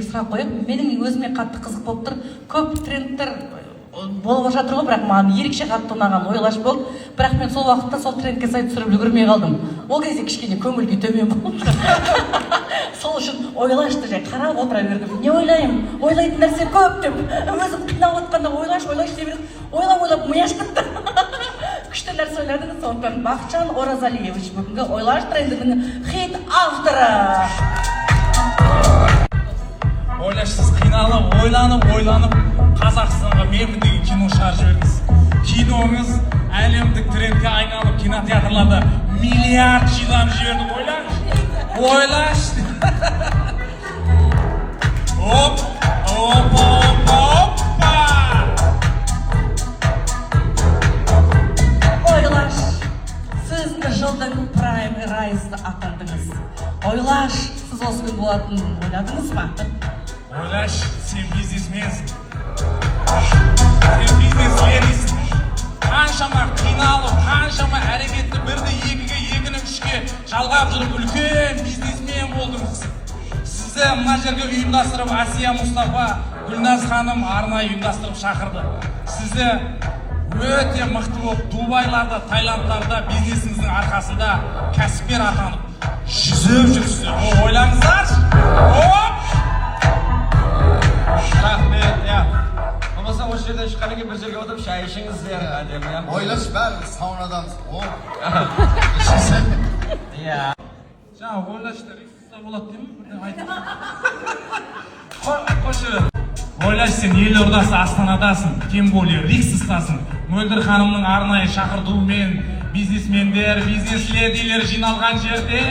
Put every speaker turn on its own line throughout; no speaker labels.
сұрақ қояйын. Менің өзіме қатты қызық болып тұр. Көп трендтер болып жатыр ғой, бірақ маған ерекше қатты ұнаған ойлаш болды. Бірақ мен сол уақытта сол трендке сай түсіріп үлгермей қалдым. Ол кезде кішкене көңіл-күй төмен болды. Сол үшін ойлашты жай қарап отыра бердім. Не ойлаймын? Ойлайтын нәрсе көп деп. Өзім қиналып жатқанда ойлаш дей бердім. Ойлап миым шықты. Күшті нәрсе ойладыңыз. Сондықтан Бақытжан Оразалиевич бүгінгі ойлаш трендінің хит авторы.
Ойлашсыз қиналып, ойланып Қазақстанға менмін деген кино шығарып жібердіңіз. Киноңыз әлемдік трендке айналып, кинотеатрларда миллиард жинап жіберді. Ойлаш.
Ойлаш, сіз жылдың Prime Rise'ды атандыңыз. Ойлаш, сіз осы күн болатынын ойладыңыз ба?
Ойлаш, сен бизнесменсің. Сен бизнес-ледисің. Қаншама қиналып, қаншама әрекетті бірді екіге, екінің үшке жалғап жүріп үлкен бизнесмен болдыңыз. Сізді мына жерге ұйымдастырып, Асия Мұстафа, Гүлназ ханым арнайы ұйымдастырып шақырды. Сізді өте мықты болып, Дубайларда, Тайландтарда бизнесіңіздің арқасында кәсіпкер атанып жүзіп жүрсіздер. Ойлаңыздаршы.
Рахмет, я. Болмаса осы жерден шыққаннан кейін бір жерге отырып шай ішіңіздер.
Ойлаш бәрі саунадамыз.
Иә.
Жаңа ойлашты рикста болады деймін, бірден айтып. Қош жүреді. Ойлаш, сен елордасы Астанадасың, тем более Рикстастасың. Мөлдір ханымның арнайы шақыртуымен бизнесмендер, бизнес-ледилер жиналған жерде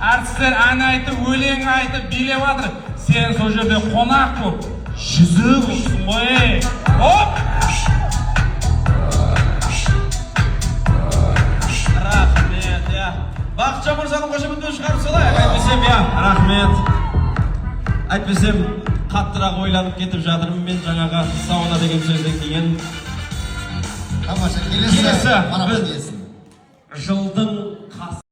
әртістер ән айтып, өлең айтып, билеп жатыр. Сен сол жерде қонақ болып, жүзіп жүрсің ғой.
Рахмет, я. Бақытжан мырзаның қошеметін шығарып салайық. Әйтпесем, я, рахмет. Әйтпесем, қаттырақ ойланып кетіп жатырмын мен жаңаға сауна деген сөзден кейін.
Тамаша, келесі
біз жылдың